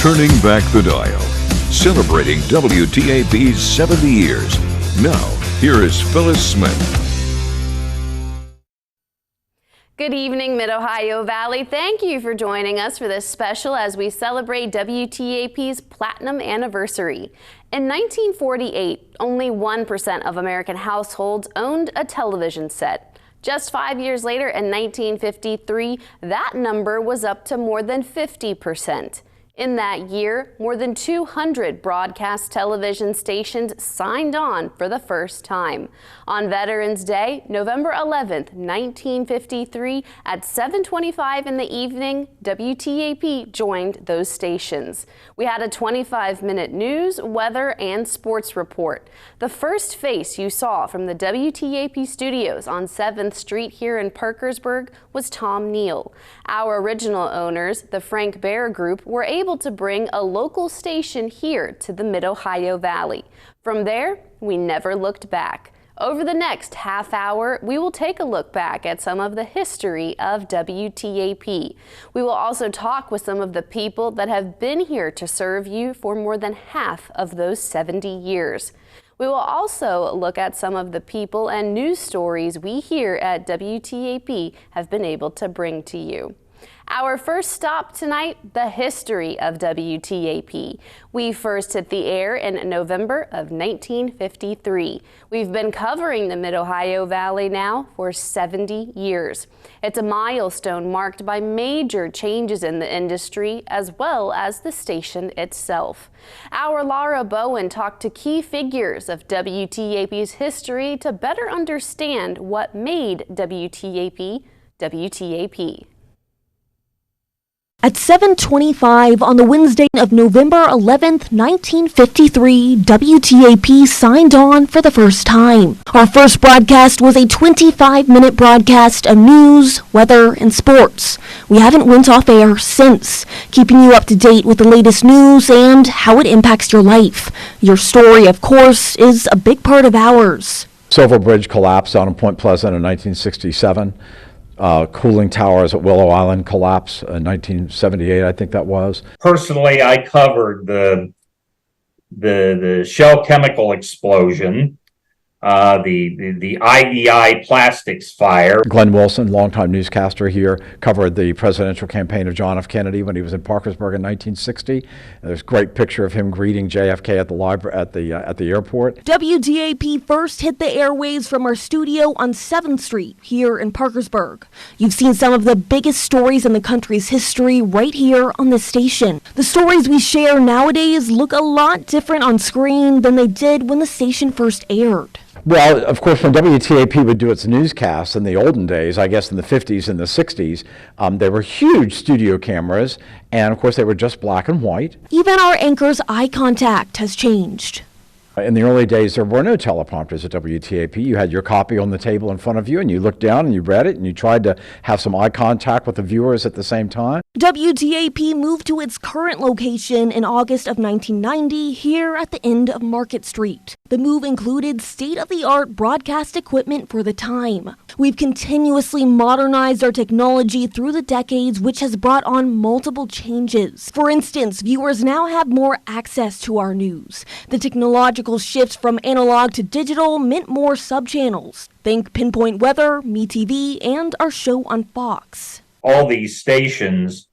Turning back the dial, celebrating WTAP's 70 years. Now, here is Phyllis Smith. Good evening, Mid-Ohio Valley. Thank you for joining us for this special as we celebrate WTAP's Platinum Anniversary. In 1948, only 1% of American households owned a television set. Just 5 years later, in 1953, that number was up to more than 50%. In that year, more than 200 broadcast television stations signed on for the first time. On Veterans Day, November 11th, 1953, at 7:25 in the evening, WTAP joined those stations. We had a 25-minute news, weather, and sports report. The first face you saw from the WTAP studios on 7th Street here in Parkersburg was Tom Neal. Our original owners, the Frank Bear Group, were able to bring a local station here to the Mid-Ohio Valley. From there, we never looked back. Over the next half hour, we will take a look back at some of the history of WTAP. We will also talk with some of the people that have been here to serve you for more than half of those 70 years. We will also look at some of the people and news stories we here at WTAP have been able to bring to you. Our first stop tonight, the history of WTAP. We first hit the air in November of 1953. We've been covering the Mid-Ohio Valley now for 70 years. It's a milestone marked by major changes in the industry as well as the station itself. Our Laura Bowen talked to key figures of WTAP's history to better understand what made WTAP WTAP. At 7:25 on the Wednesday of November 11th, 1953, WTAP signed on for the first time. Our first broadcast was a 25-minute broadcast of news, weather, and sports. We haven't went off air since, keeping you up to date with the latest news and how it impacts your life. Your story, of course, is a big part of ours. Silver Bridge collapsed down in Point Pleasant in 1967. Cooling towers at Willow Island collapsed in 1978, I think that was. Personally, I covered the Shell chemical explosion, the IEI plastics fire. Glenn Wilson, longtime newscaster here, covered the presidential campaign of John F. Kennedy when he was in Parkersburg in 1960. There's a great picture of him greeting JFK at the library at the airport. WTAP first hit the airwaves from our studio on 7th Street here in Parkersburg. You've seen some of the biggest stories in the country's history right here on this station. The stories we share nowadays look a lot different on screen than they did when the station first aired. Well, of course, when WTAP would do its newscasts in the olden days, I guess in the 50s and the 60s, there were huge studio cameras, and of course they were just black and white. Even our anchor's eye contact has changed. In the early days, there were no teleprompters at WTAP. You had your copy on the table in front of you, and you looked down and you read it, and you tried to have some eye contact with the viewers at the same time. WTAP moved to its current location in August of 1990 here at the end of Market Street. The move included state-of-the-art broadcast equipment for the time. We've continuously modernized our technology through the decades, which has brought on multiple changes. For instance, viewers now have more access to our news. The technological shifts from analog to digital meant more sub-channels. Think Pinpoint Weather, MeTV, and our show on Fox. All these stations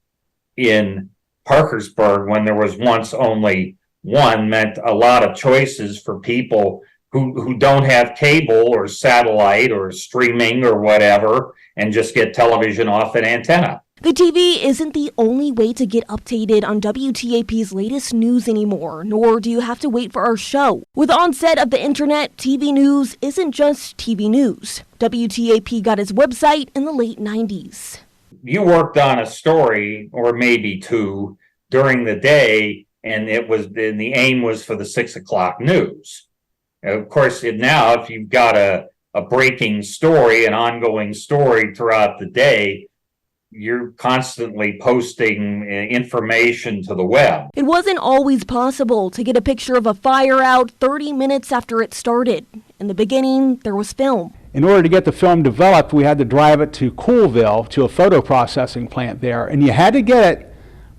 in Parkersburg, when there was once only one, meant a lot of choices for people who don't have cable or satellite or streaming or whatever and just get television off an antenna. The TV isn't the only way to get updated on WTAP's latest news anymore, nor do you have to wait for our show. With the onset of the internet, TV news isn't just TV news. WTAP got its website in the late 90s. You worked on a story, or maybe two, during the day, and the aim was for the 6 o'clock news. Of course, now if you've got a breaking story, an ongoing story throughout the day, you're constantly posting information to the web. It wasn't always possible to get a picture of a fire out 30 minutes after it started. In the beginning, there was film. In order to get the film developed, we had to drive it to Coolville, to a photo processing plant there, and you had to get it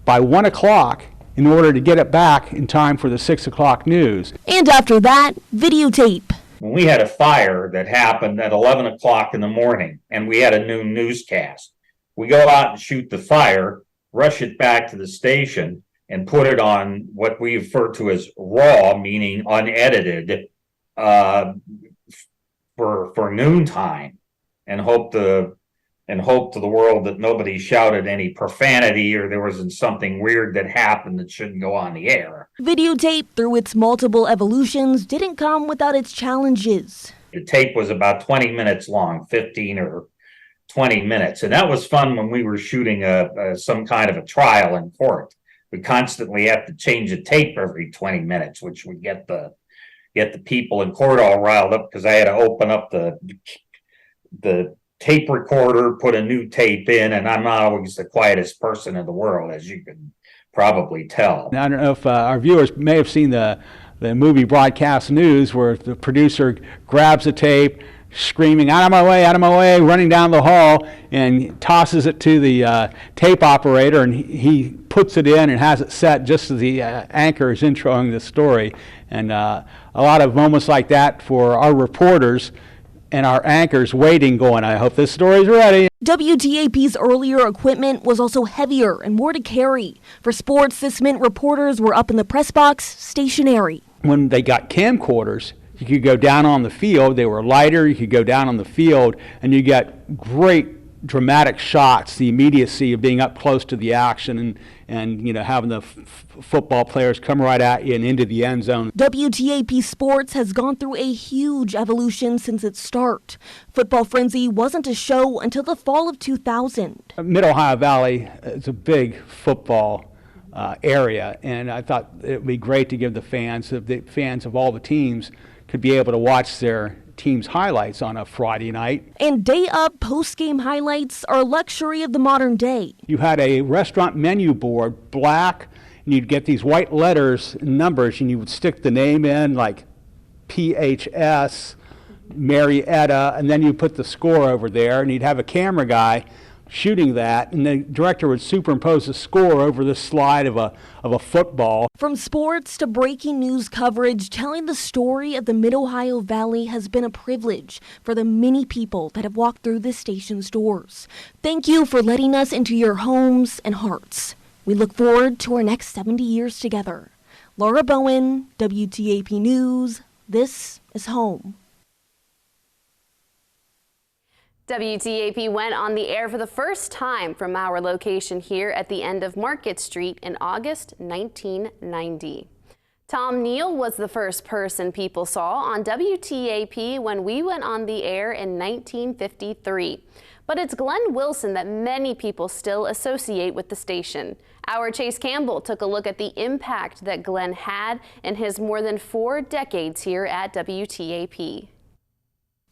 by 1 o'clock in order to get it back in time for the 6 o'clock news. And after that, videotape. When we had a fire that happened at 11 o'clock in the morning and we had a noon newscast, we go out and shoot the fire, rush it back to the station, and put it on what we refer to as raw, meaning unedited, for noontime, and hope to the world that nobody shouted any profanity or there wasn't something weird that happened that shouldn't go on the air. Videotape, through its multiple evolutions, didn't come without its challenges. The tape was about 20 minutes long, 15 or 20 minutes. And that was fun when we were shooting some kind of a trial in court. We constantly have to change the tape every 20 minutes, which would get the people in court all riled up because I had to open up the tape recorder, put a new tape in, and I'm not always the quietest person in the world, as you can probably tell. Now, I don't know if our viewers may have seen the movie Broadcast News, where the producer grabs the tape, screaming, out of my way, running down the hall, and tosses it to the tape operator, and he puts it in and has it set just as the anchor is introing the story. And a lot of moments like that for our reporters and our anchors waiting, going, I hope this story's ready. WTAP's earlier equipment was also heavier and more to carry. For sports, this meant reporters were up in the press box, stationary. When they got camcorders, you could go down on the field. They were lighter. You could go down on the field, and you got great dramatic shots, the immediacy of being up close to the action, and you know, having the football players come right at you and into the end zone. WTAP Sports has gone through a huge evolution since its start. Football Frenzy wasn't a show until the fall of 2000. Mid-Ohio Valley is a big football area, and I thought it would be great to give the fans of all the teams could be able to watch their team's highlights on a Friday night. And day-up post-game highlights are a luxury of the modern day. You had a restaurant menu board, black, and you'd get these white letters and numbers, and you would stick the name in, like PHS, Marietta, and then you put the score over there, and you'd have a camera guy shooting that, and the director would superimpose the score over the slide of a football. From sports to breaking news coverage, telling the story of the Mid-Ohio Valley has been a privilege for the many people that have walked through this station's doors. Thank you for letting us into your homes and hearts. We look forward to our next 70 years together. Laura Bowen, WTAP News. This is home. WTAP went on the air for the first time from our location here at the end of Market Street in August 1990. Tom Neal was the first person people saw on WTAP when we went on the air in 1953. But it's Glenn Wilson that many people still associate with the station. Our Chase Campbell took a look at the impact that Glenn had in his more than 4 decades here at WTAP.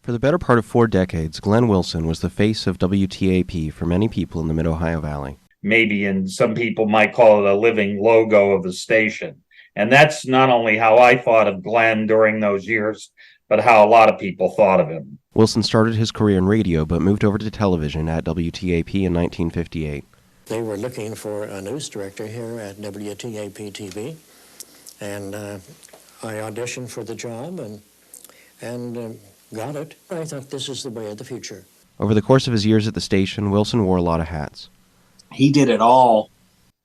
For the better part of 4 decades, Glenn Wilson was the face of WTAP for many people in the Mid-Ohio Valley. Maybe, and some people might call it a living logo of the station. And that's not only how I thought of Glenn during those years, but how a lot of people thought of him. Wilson started his career in radio, but moved over to television at WTAP in 1958. They were looking for a news director here at WTAP TV, and I auditioned for the job and got it. I thought this is the way of the future. Over the course of his years at the station, Wilson wore a lot of hats. He did it all.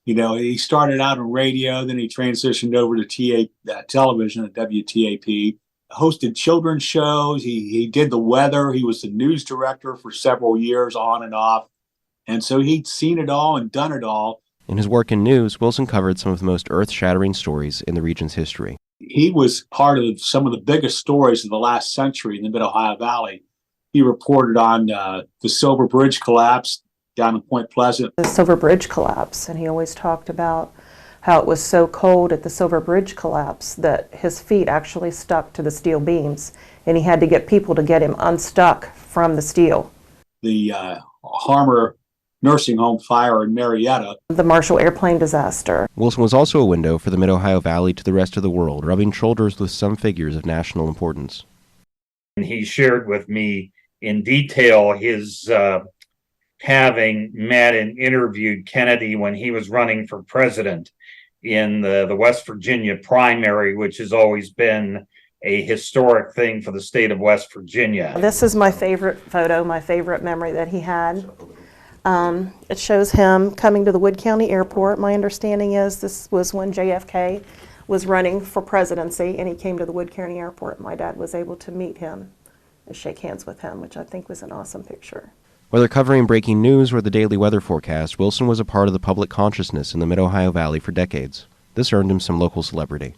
You know, he started out on radio, then he transitioned over to television at WTAP, hosted children's shows. He did the weather. He was the news director for several years on and off. And so he'd seen it all and done it all. In his work in news, Wilson covered some of the most earth-shattering stories in the region's history. He was part of some of the biggest stories of the last century in the Mid-Ohio Valley. He reported on the Silver Bridge collapse down in Point Pleasant. The Silver Bridge collapse, and he always talked about how it was so cold at the Silver Bridge collapse that his feet actually stuck to the steel beams, and he had to get people to get him unstuck from the steel. The Harmer nursing home fire in Marietta. The Marshall airplane disaster. Wilson was also a window for the Mid-Ohio Valley to the rest of the world, rubbing shoulders with some figures of national importance. And he shared with me in detail his having met and interviewed Kennedy when he was running for president in the West Virginia primary, which has always been a historic thing for the state of West Virginia. This is my favorite photo, my favorite memory that he had. It shows him coming to the Wood County Airport. My understanding is this was when JFK was running for presidency, and he came to the Wood County Airport. My dad was able to meet him and shake hands with him, which I think was an awesome picture. Whether covering breaking news or the daily weather forecast, Wilson was a part of the public consciousness in the Mid-Ohio Valley for decades. This earned him some local celebrity.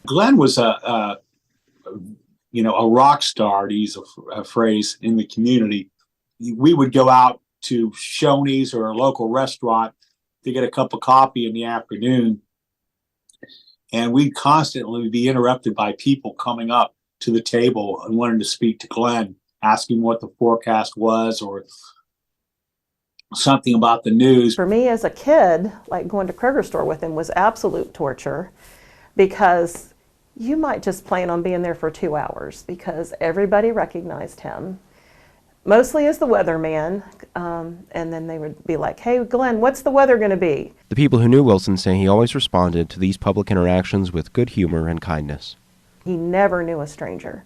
Glenn was a rock star, to use a phrase, in the community. We would go out to Shoney's or a local restaurant to get a cup of coffee in the afternoon, and we'd constantly be interrupted by people coming up to the table and wanting to speak to Glenn, asking what the forecast was or something about the news. For me as a kid, like going to Kroger store with him was absolute torture, because you might just plan on being there for 2 hours because everybody recognized him, mostly as the weatherman, and then they would be like, "Hey, Glenn, what's the weather going to be?" The people who knew Wilson say he always responded to these public interactions with good humor and kindness. He never knew a stranger.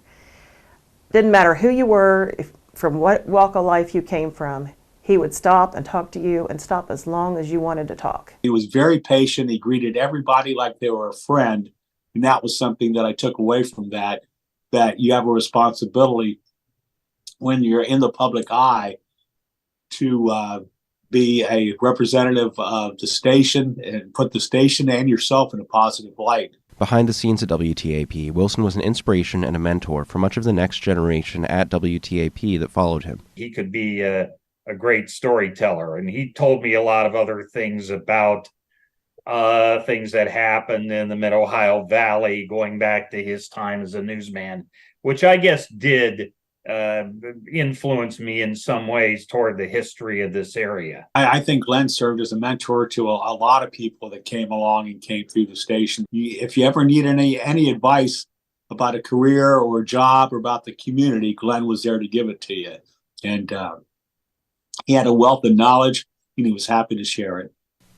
Didn't matter who you were, from what walk of life you came from, he would stop and talk to you and stop as long as you wanted to talk. He was very patient. He greeted everybody like they were a friend. And that was something that I took away from that you have a responsibility when you're in the public eye to be a representative of the station and put the station and yourself in a positive light. Behind the scenes at WTAP, Wilson was an inspiration and a mentor for much of the next generation at WTAP that followed him. He could be a great storyteller, and he told me a lot of other things about things that happened in the Mid-Ohio Valley going back to his time as a newsman, which I guess did influence me in some ways toward the history of this area. I think Glenn served as a mentor to a lot of people that came along and came through the station. If you ever need any advice about a career or a job or about the community, Glenn was there to give it to you. And he had a wealth of knowledge, and he was happy to share it.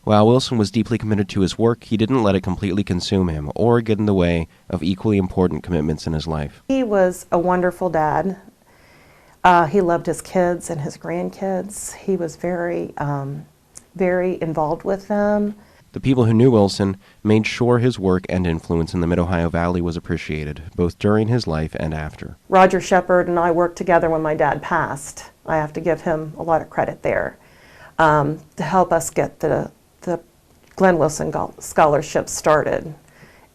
While Wilson was deeply committed to his work, he didn't let it completely consume him or get in the way of equally important commitments in his life. He was a wonderful dad. He loved his kids and his grandkids. He was very involved with them. The people who knew Wilson made sure his work and influence in the Mid-Ohio Valley was appreciated, both during his life and after. Roger Shepard and I worked together when my dad passed. I have to give him a lot of credit there, to help us get the Glenn Wilson Scholarship started,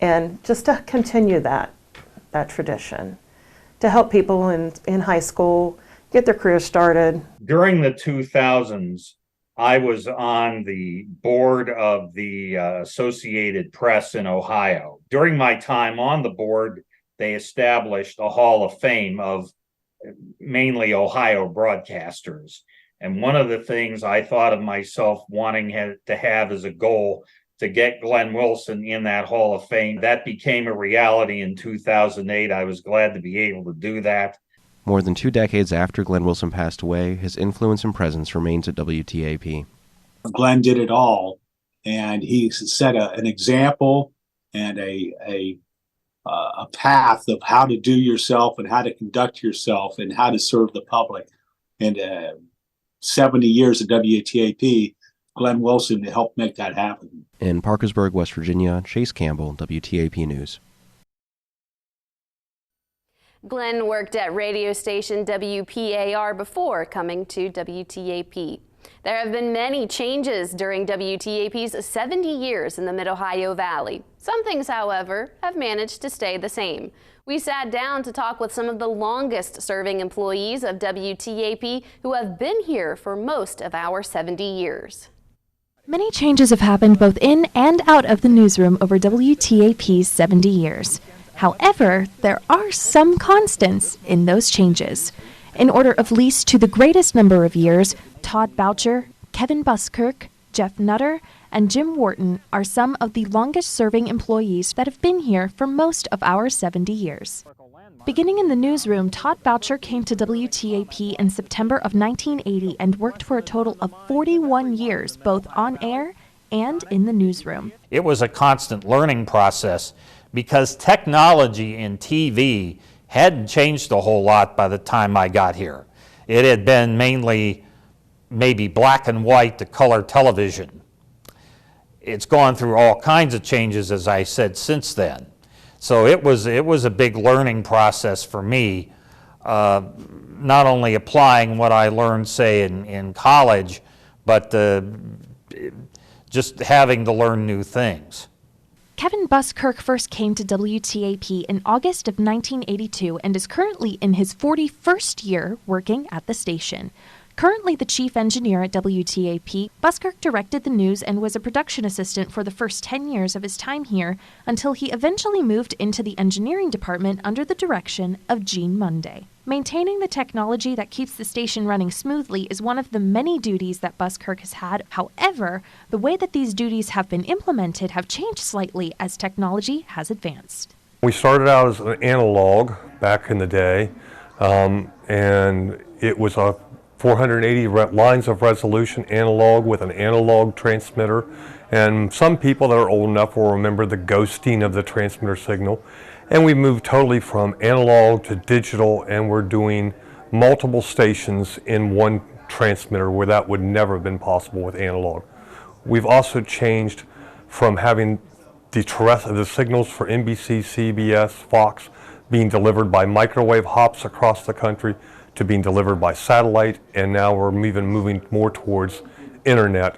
and just to continue that tradition, to help people in high school get their career started. During the 2000s, I was on the board of the Associated Press in Ohio. During my time on the board, they established a Hall of Fame of mainly Ohio broadcasters. And one of the things I thought of myself wanting to have as a goal to get Glenn Wilson in that Hall of Fame. That became a reality in 2008. I was glad to be able to do that. More than 2 decades after Glenn Wilson passed away, his influence and presence remains at WTAP. Glenn did it all, and he set an example and a path of how to do yourself and how to conduct yourself and how to serve the public. And 70 years at WTAP, Glenn Wilson helped make that happen. In Parkersburg, West Virginia, Chase Campbell, WTAP News. Glenn worked at radio station WPAR before coming to WTAP. There have been many changes during WTAP's 70 years in the Mid-Ohio Valley. Some things, however, have managed to stay the same. We sat down to talk with some of the longest-serving employees of WTAP who have been here for most of our 70 years. Many changes have happened both in and out of the newsroom over WTAP's 70 years. However, there are some constants in those changes. In order of least to the greatest number of years, Todd Boucher, Kevin Buskirk, Jeff Nutter, and Jim Wharton are some of the longest-serving employees that have been here for most of our 70 years. Beginning in the newsroom, Todd Boucher came to WTAP in September of 1980 and worked for a total of 41 years, both on air and in the newsroom. It was a constant learning process because technology in TV hadn't changed a whole lot by the time I got here. It had been mainly maybe black and white to color television. It's gone through all kinds of changes, as I said, since then. So it was a big learning process for me, not only applying what I learned, say, in college, but just having to learn new things. Kevin Buskirk first came to WTAP in August of 1982 and is currently in his 41st year working at the station. Currently the chief engineer at WTAP, Buskirk directed the news and was a production assistant for the first 10 years of his time here until he eventually moved into the engineering department under the direction of Gene Monday. Maintaining the technology that keeps the station running smoothly is one of the many duties that Buskirk has had. However, the way that these duties have been implemented have changed slightly as technology has advanced. We started out as an analog back in the day, and it was a 480 lines of resolution analog with an analog transmitter. And some people that are old enough will remember the ghosting of the transmitter signal. And we moved totally from analog to digital, and we're doing multiple stations in one transmitter where that would never have been possible with analog. We've also changed from having the signals for NBC, CBS, Fox being delivered by microwave hops across the country to being delivered by satellite, and now we're even moving more towards internet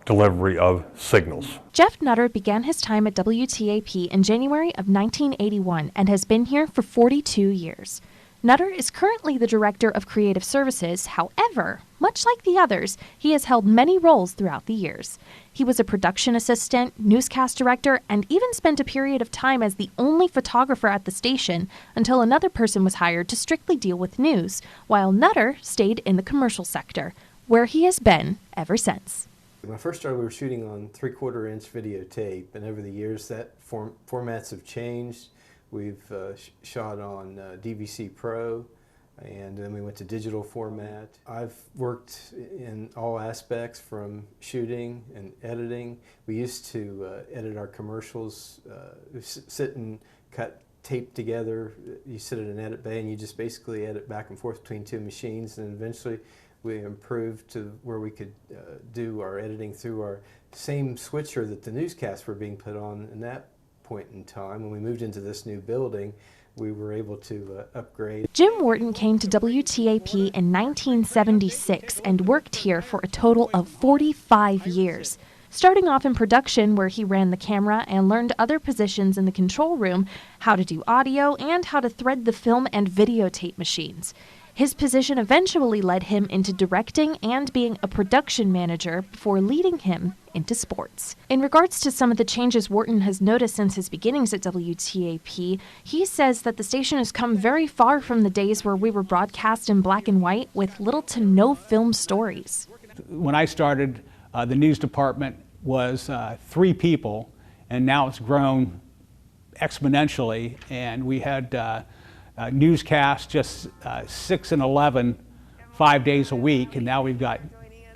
delivery of signals. Jeff Nutter began his time at WTAP in January of 1981 and has been here for 42 years. Nutter is currently the Director of Creative Services. However, much like the others, he has held many roles throughout the years. He was a production assistant, newscast director, and even spent a period of time as the only photographer at the station until another person was hired to strictly deal with news, while Nutter stayed in the commercial sector, where he has been ever since. When I first started, we were shooting on 3/4-inch videotape, and over the years that formats have changed. We've shot on DVC Pro, and then we went to digital format. I've worked in all aspects from shooting and editing. We used to edit our commercials, sit and cut tape together. You sit at an edit bay and you just basically edit back and forth between two machines, and eventually we improved to where we could do our editing through our same switcher that the newscasts were being put on in that point in time. When we moved into this new building, we were able to upgrade. Jim Wharton came to WTAP in 1976 and worked here for a total of 45 years. Starting off in production, where he ran the camera and learned other positions in the control room, how to do audio, and how to thread the film and videotape machines. His position eventually led him into directing and being a production manager before leading him into sports. In regards to some of the changes Wharton has noticed since his beginnings at WTAP, he says that the station has come very far from the days where we were broadcast in black and white with little to no film stories. When I started, the news department was 3 people, and now it's grown exponentially, and we had newscasts just 6 and 11, 5 days a week, and now we've got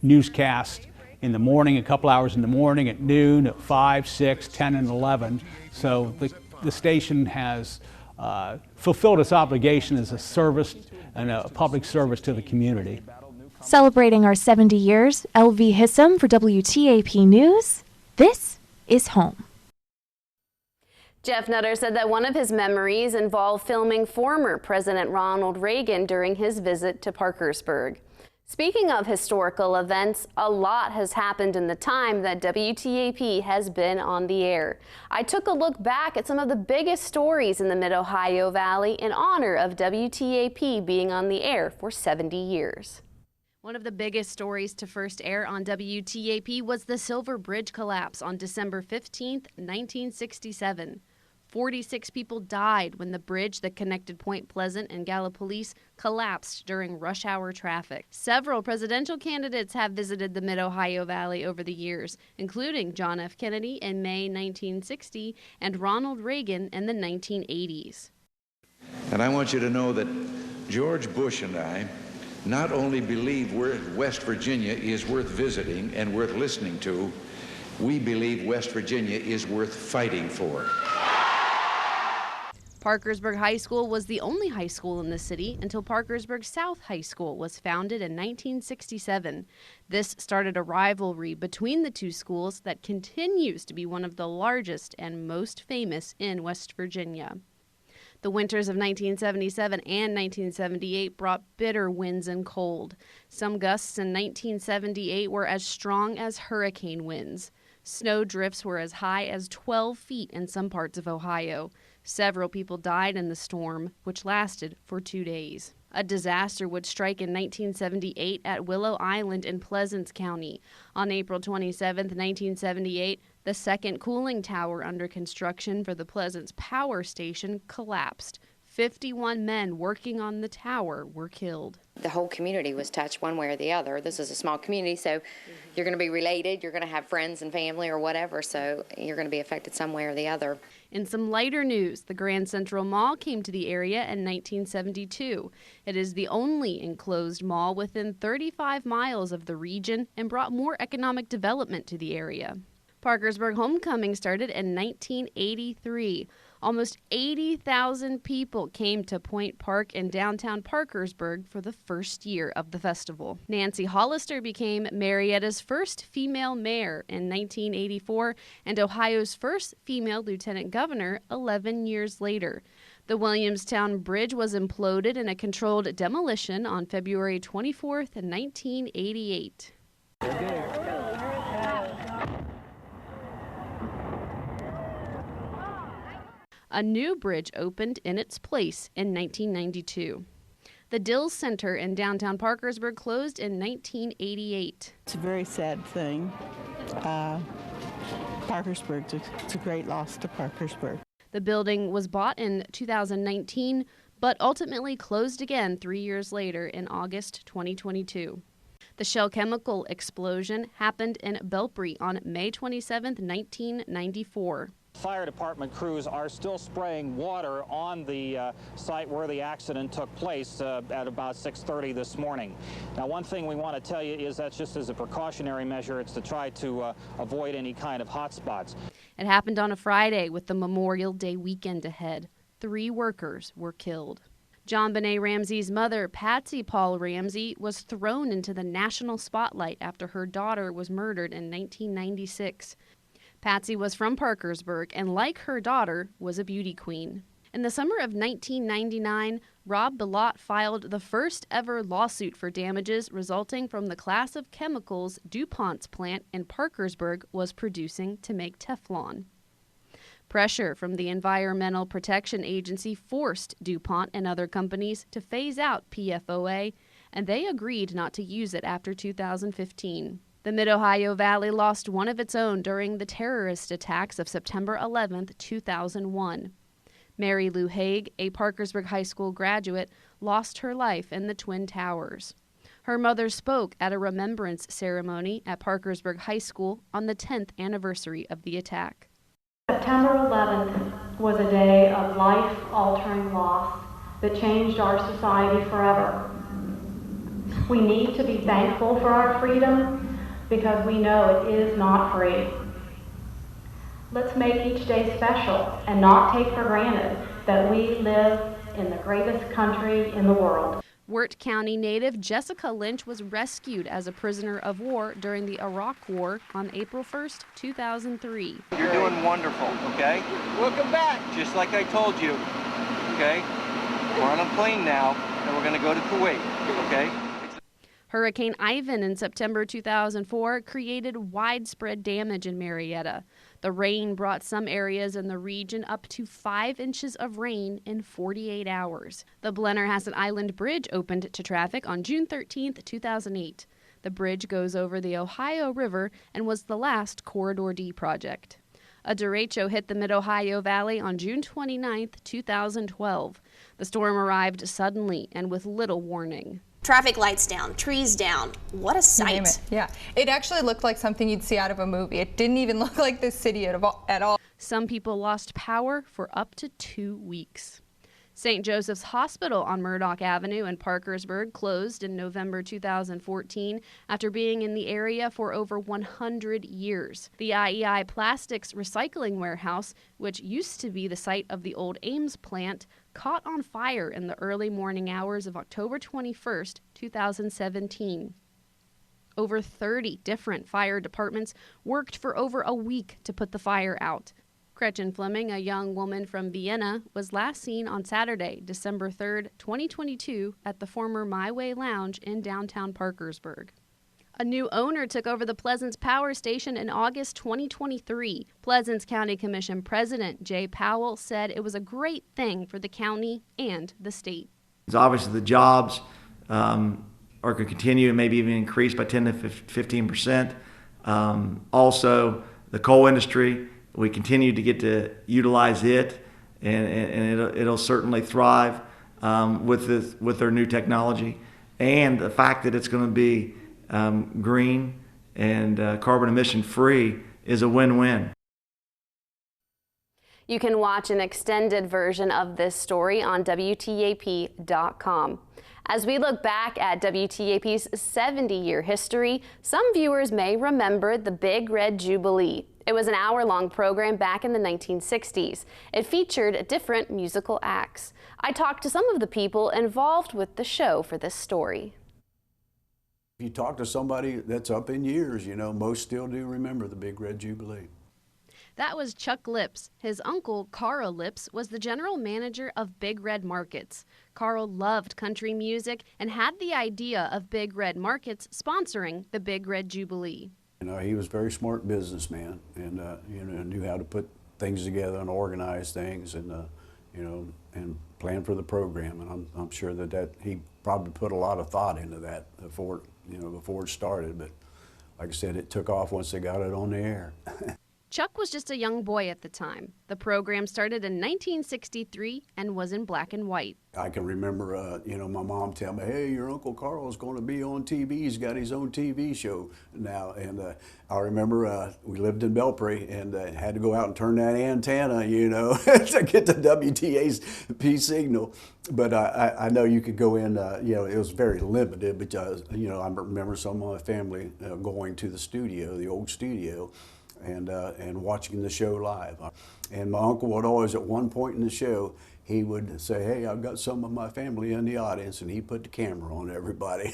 newscasts in the morning, a couple hours in the morning, at noon, at 5, 6, 10, and 11. So the station has fulfilled its obligation as a service and a public service to the community. Celebrating our 70 years, LV Hissam for WTAP News. This is home. Jeff Nutter said that one of his memories involved filming former President Ronald Reagan during his visit to Parkersburg. Speaking of historical events, a lot has happened in the time that WTAP has been on the air. I took a look back at some of the biggest stories in the Mid-Ohio Valley in honor of WTAP being on the air for 70 years. One of the biggest stories to first air on WTAP was the Silver Bridge collapse on December 15, 1967. 46 people died when the bridge that connected Point Pleasant and Gallipolis collapsed during rush hour traffic. Several presidential candidates have visited the Mid-Ohio Valley over the years, including John F. Kennedy in May 1960 and Ronald Reagan in the 1980s. And I want you to know that George Bush and I not only believe West Virginia is worth visiting and worth listening to, we believe West Virginia is worth fighting for. Parkersburg High School was the only high school in the city until Parkersburg South High School was founded in 1967. This started a rivalry between the two schools that continues to be one of the largest and most famous in West Virginia. The winters of 1977 and 1978 brought bitter winds and cold. Some gusts in 1978 were as strong as hurricane winds. Snow drifts were as high as 12 feet in some parts of Ohio. Several people died in the storm, which lasted for 2 days. A disaster would strike in 1978 at Willow Island in Pleasants County. On April 27, 1978, the second cooling tower under construction for the Pleasants Power Station collapsed. 51 men working on the tower were killed. The whole community was touched one way or the other. This is a small community, so you're going to be related, you're going to have friends and family or whatever, so you're going to be affected some way or the other. In some lighter news, the Grand Central Mall came to the area in 1972. It is the only enclosed mall within 35 miles of the region and brought more economic development to the area. Parkersburg Homecoming started in 1983. Almost 80,000 people came to Point Park in downtown Parkersburg for the first year of the festival. Nancy Hollister became Marietta's first female mayor in 1984 and Ohio's first female lieutenant governor 11 years later. The Williamstown Bridge was imploded in a controlled demolition on February 24th, 1988. A new bridge opened in its place in 1992. The Dills Center in downtown Parkersburg closed in 1988. It's a very sad thing. Parkersburg, it's a great loss to Parkersburg. The building was bought in 2019, but ultimately closed again 3 years later in August 2022. The Shell chemical explosion happened in Belpre on May 27, 1994. Fire department crews are still spraying water on the site where the accident took place at about 6:30 this morning. Now, one thing we want to tell you is that's just as a precautionary measure. It's to try to avoid any kind of hot spots. It happened on a Friday with the Memorial Day weekend ahead. 3 workers were killed. John Benet Ramsey's mother, Patsy Paul Ramsey, was thrown into the national spotlight after her daughter was murdered in 1996. Patsy was from Parkersburg and, like her daughter, was a beauty queen. In the summer of 1999, Rob Bilott filed the first ever lawsuit for damages resulting from the class of chemicals DuPont's plant in Parkersburg was producing to make Teflon. Pressure from the Environmental Protection Agency forced DuPont and other companies to phase out PFOA, and they agreed not to use it after 2015. The Mid-Ohio Valley lost one of its own during the terrorist attacks of September 11, 2001. Mary Lou Haig, a Parkersburg High School graduate, lost her life in the Twin Towers. Her mother spoke at a remembrance ceremony at Parkersburg High School on the 10th anniversary of the attack. September 11th was a day of life-altering loss that changed our society forever. We need to be thankful for our freedom, because we know it is not free. Let's make each day special and not take for granted that we live in the greatest country in the world. Wirt County native Jessica Lynch was rescued as a prisoner of war during the Iraq War on April 1st, 2003. You're doing wonderful, okay? Welcome back. Just like I told you, okay? We're on a plane now, and we're going to go to Kuwait, okay? Hurricane Ivan in September 2004 created widespread damage in Marietta. The rain brought some areas in the region up to 5 inches of rain in 48 hours. The Blennerhassett Island Bridge opened to traffic on June 13, 2008. The bridge goes over the Ohio River and was the last Corridor D project. A derecho hit the Mid-Ohio Valley on June 29, 2012. The storm arrived suddenly and with little warning. Traffic lights down, trees down. What a sight. Yeah, it actually looked like something you'd see out of a movie. It didn't even look like this city at all. Some people lost power for up to 2 weeks. St. Joseph's Hospital on Murdoch Avenue in Parkersburg closed in November 2014 after being in the area for over 100 years. The IEI Plastics Recycling Warehouse, which used to be the site of the old Ames plant, caught on fire in the early morning hours of October 21, 2017. Over 30 different fire departments worked for over a week to put the fire out. Gretchen Fleming, a young woman from Vienna, was last seen on Saturday, December 3, 2022, at the former My Way Lounge in downtown Parkersburg. A new owner took over the Pleasants Power Station in August 2023. Pleasants County Commission President Jay Powell said it was a great thing for the county and the state. Obviously, the jobs are going to continue and maybe even increase by 10 to 15%. Also, the coal industry, we continue to get to utilize it, and it'll certainly thrive with their new technology. And the fact that it's going to be green and carbon emission free is a win-win. You can watch an extended version of this story on WTAP.com. As we look back at WTAP's 70-year history, some viewers may remember the Big Red Jubilee. It was an hour-long program back in the 1960s. It featured different musical acts. I talked to some of the people involved with the show for this story. If you talk to somebody that's up in years, you know, most still do remember the Big Red Jubilee. That was Chuck Lips. His uncle, Carl Lips, was the general manager of Big Red Markets. Carl loved country music and had the idea of Big Red Markets sponsoring the Big Red Jubilee. You know, he was a very smart businessman, and you know, knew how to put things together and organize things, and you know, and plan for the program. And I'm sure that he probably put a lot of thought into that before it started. But like I said, it took off once they got it on the air. Chuck was just a young boy at the time. The program started in 1963 and was in black and white. I can remember, you know, my mom tell me, "Hey, your Uncle Carl is going to be on TV. He's got his own TV show now." And I remember we lived in Belpre and had to go out and turn that antenna, you know, to get the WTAP signal. But I know you could go in, you know, it was very limited. But you know, I remember some of my family going to the studio, the old studio, and watching the show live. And my uncle would always, at one point in the show, he would say, "Hey, I've got some of my family in the audience," and he put the camera on everybody.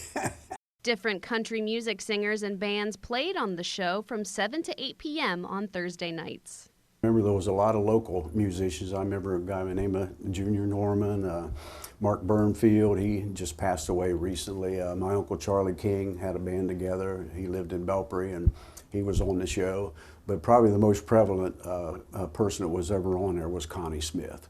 Different country music singers and bands played on the show from 7 to 8 p.m. on Thursday nights. I remember there was a lot of local musicians. I remember a guy by the name of Junior Norman, Mark Burnfield. He just passed away recently. My Uncle Charlie King had a band together. He lived in Belpre, and he was on the show. But probably the most prevalent person that was ever on there was Connie Smith.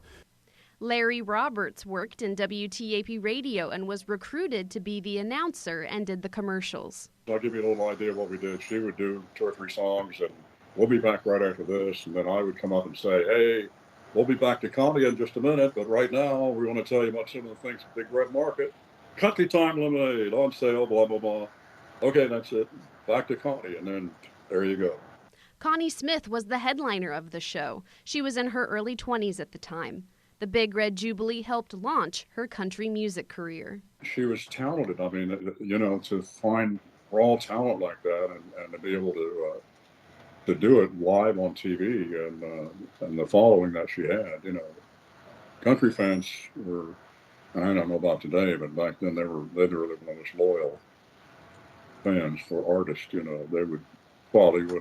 Larry Roberts worked in WTAP radio and was recruited to be the announcer and did the commercials. I'll give you a little idea of what we did. She would do 2 or 3 songs, and we'll be back right after this. And then I would come up and say, "Hey, we'll be back to Connie in just a minute, but right now we want to tell you about some of the things at Big Red Market. Country Time Lemonade on sale, blah, blah, blah." Okay, that's it. Back to Connie, and then there you go. Connie Smith was the headliner of the show. She was in her early 20s at the time. The Big Red Jubilee helped launch her country music career. She was talented. I mean, you know, to find raw talent like that and to be able to do it live on TV and the following that she had, you know, country fans were, I don't know about today, but back then they were literally one of those loyal fans for artists. You know, they wouldn't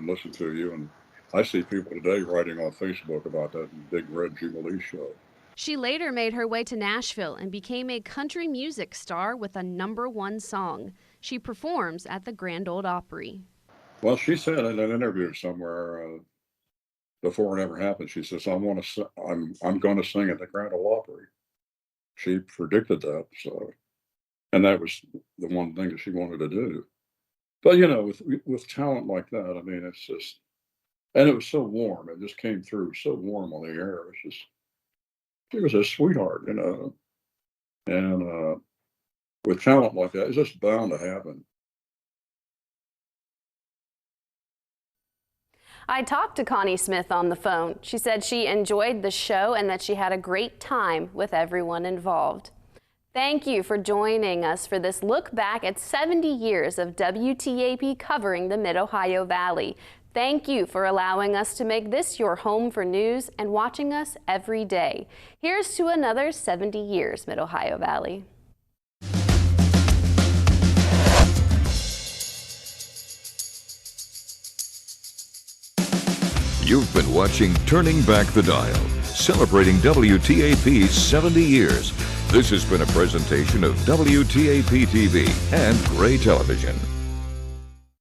listen to you. And I see people today writing on Facebook about that Big Red Jubilee show. She later made her way to Nashville and became a country music star with a #1 song. She performs at the Grand Ole Opry. Well, she said in an interview somewhere before it ever happened, she says, I'm going to sing at the Grand Ole Opry. She predicted that, so, and that was the one thing that she wanted to do. But you know, with talent like that, I mean, it's just, and it was so warm. It just came through so warm on the air. It was just, she was a sweetheart, you know. And with talent like that, it's just bound to happen. I talked to Connie Smith on the phone. She said she enjoyed the show and that she had a great time with everyone involved. Thank you for joining us for this look back at 70 years of WTAP covering the Mid-Ohio Valley. Thank you for allowing us to make this your home for news and watching us every day. Here's to another 70 years, Mid-Ohio Valley. You've been watching Turning Back the Dial, celebrating WTAP's 70 years. This has been a presentation of WTAP TV and Gray Television.